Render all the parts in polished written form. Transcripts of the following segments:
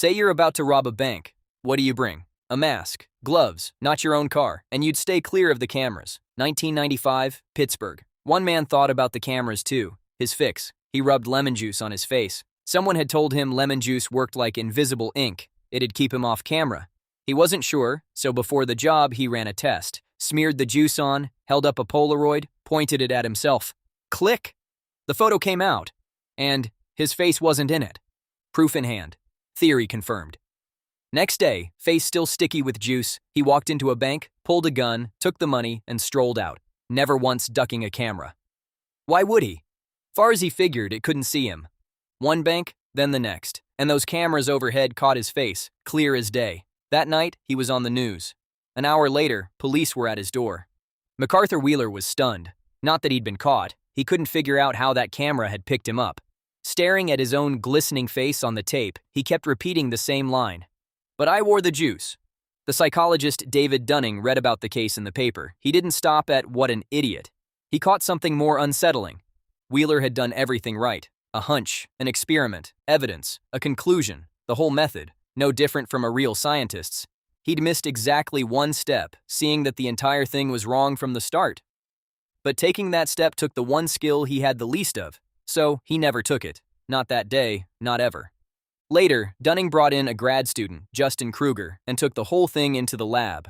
Say you're about to rob a bank. What do you bring? A mask, gloves, not your own car, and you'd stay clear of the cameras. 1995, Pittsburgh. One man thought about the cameras too. His fix: he rubbed lemon juice on his face. Someone had told him lemon juice worked like invisible ink. It'd keep him off camera. He wasn't sure, so before the job he ran a test. Smeared the juice on, held up a Polaroid, pointed it at himself. Click! The photo came out, and his face wasn't in it. Proof in hand. Theory confirmed. Next day, face still sticky with juice, he walked into a bank, pulled a gun, took the money, and strolled out, never once ducking a camera. Why would he? Far as he figured, it couldn't see him. One bank, then the next, and those cameras overhead caught his face, clear as day. That night, he was on the news. An hour later, police were at his door. MacArthur Wheeler was stunned. Not that he'd been caught, he couldn't figure out how that camera had picked him up. Staring at his own glistening face on the tape, he kept repeating the same line. But I wore the juice. The psychologist David Dunning read about the case in the paper. He didn't stop at "what an idiot." He caught something more unsettling. Wheeler had done everything right. A hunch, an experiment, evidence, a conclusion, the whole method, no different from a real scientist's. He'd missed exactly one step, seeing that the entire thing was wrong from the start. But taking that step took the one skill he had the least of, so he never took it. Not that day, not ever. Later, Dunning brought in a grad student, Justin Kruger, and took the whole thing into the lab.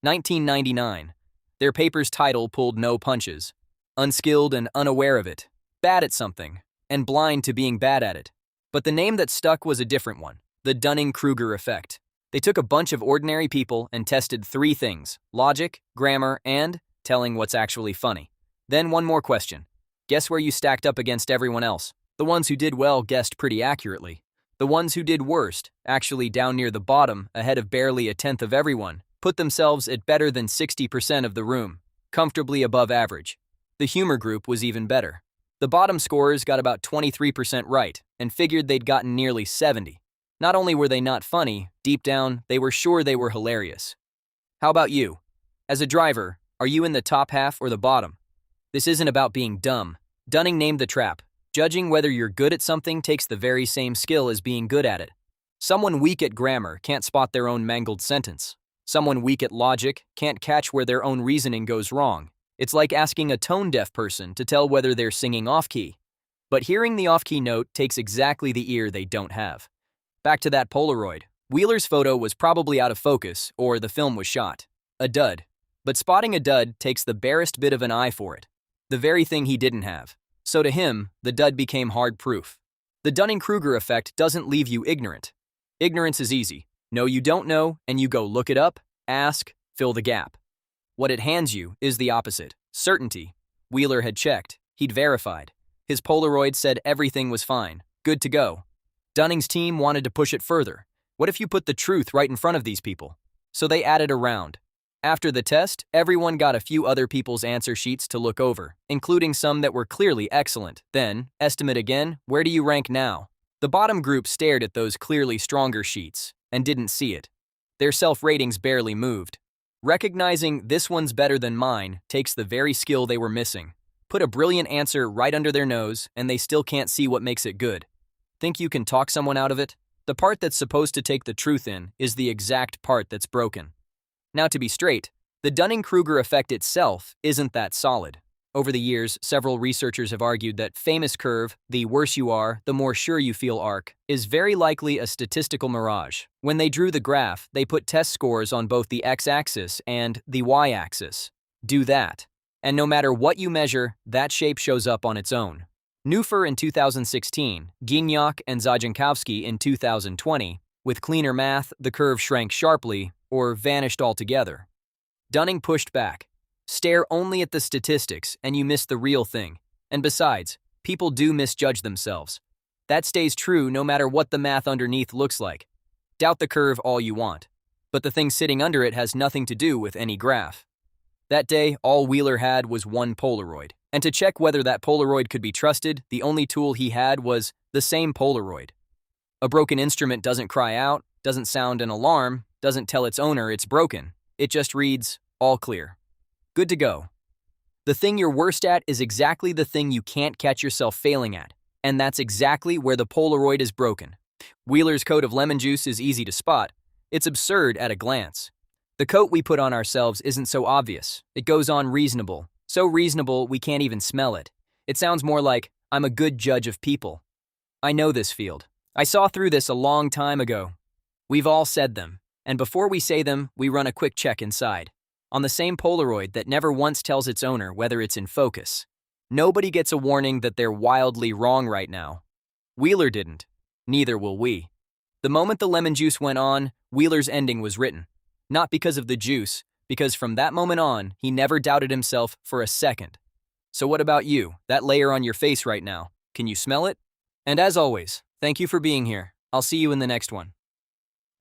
1999. Their paper's title pulled no punches. Unskilled and unaware of it. Bad at something, and blind to being bad at it. But the name that stuck was a different one, the Dunning-Kruger effect. They took a bunch of ordinary people and tested 3 things: logic, grammar, and telling what's actually funny. Then one more question. Guess where you stacked up against everyone else? The ones who did well guessed pretty accurately. The ones who did worst, actually down near the bottom, ahead of barely a tenth of everyone, put themselves at better than 60% of the room, comfortably above average. The humor group was even better. The bottom scorers got about 23% right, and figured they'd gotten nearly 70. Not only were they not funny, deep down, they were sure they were hilarious. How about you? As a driver, are you in the top half or the bottom? This isn't about being dumb. Dunning named the trap. Judging whether you're good at something takes the very same skill as being good at it. Someone weak at grammar can't spot their own mangled sentence. Someone weak at logic can't catch where their own reasoning goes wrong. It's like asking a tone-deaf person to tell whether they're singing off-key. But hearing the off-key note takes exactly the ear they don't have. Back to that Polaroid. Wheeler's photo was probably out of focus, or the film was shot. A dud. But spotting a dud takes the barest bit of an eye for it. The very thing he didn't have. So to him, the dud became hard proof. The Dunning-Kruger effect doesn't leave you ignorant. Ignorance is easy. Know you don't know, and you go look it up, ask, fill the gap. What it hands you is the opposite. Certainty. Wheeler had checked. He'd verified. His Polaroid said everything was fine. Good to go. Dunning's team wanted to push it further. What if you put the truth right in front of these people? So they added a round. After the test, everyone got a few other people's answer sheets to look over, including some that were clearly excellent. Then, estimate again, where do you rank now? The bottom group stared at those clearly stronger sheets, and didn't see it. Their self-ratings barely moved. Recognizing this one's better than mine takes the very skill they were missing. Put a brilliant answer right under their nose, and they still can't see what makes it good. Think you can talk someone out of it? The part that's supposed to take the truth in is the exact part that's broken. Now to be straight, the Dunning-Kruger effect itself isn't that solid. Over the years, several researchers have argued that famous curve, the worse you are, the more sure you feel arc, is very likely a statistical mirage. When they drew the graph, they put test scores on both the x-axis and the y-axis. Do that. And no matter what you measure, that shape shows up on its own. Neufer in 2016, Gignac and Zajankowski in 2020. With cleaner math, the curve shrank sharply, or vanished altogether. Dunning pushed back. Stare only at the statistics and you miss the real thing. And besides, people do misjudge themselves. That stays true no matter what the math underneath looks like. Doubt the curve all you want. But the thing sitting under it has nothing to do with any graph. That day, all Wheeler had was one Polaroid. And to check whether that Polaroid could be trusted, the only tool he had was the same Polaroid. A broken instrument doesn't cry out, doesn't sound an alarm, doesn't tell its owner it's broken. It just reads, all clear. Good to go. The thing you're worst at is exactly the thing you can't catch yourself failing at. And that's exactly where the Polaroid is broken. Wheeler's coat of lemon juice is easy to spot. It's absurd at a glance. The coat we put on ourselves isn't so obvious. It goes on reasonable. So reasonable we can't even smell it. It sounds more like, I'm a good judge of people. I know this field. I saw through this a long time ago. We've all said them. And before we say them, we run a quick check inside. On the same Polaroid that never once tells its owner whether it's in focus. Nobody gets a warning that they're wildly wrong right now. Wheeler didn't. Neither will we. The moment the lemon juice went on, Wheeler's ending was written. Not because of the juice, because from that moment on, he never doubted himself for a second. So what about you, that layer on your face right now? Can you smell it? And as always, thank you for being here. I'll see you in the next one.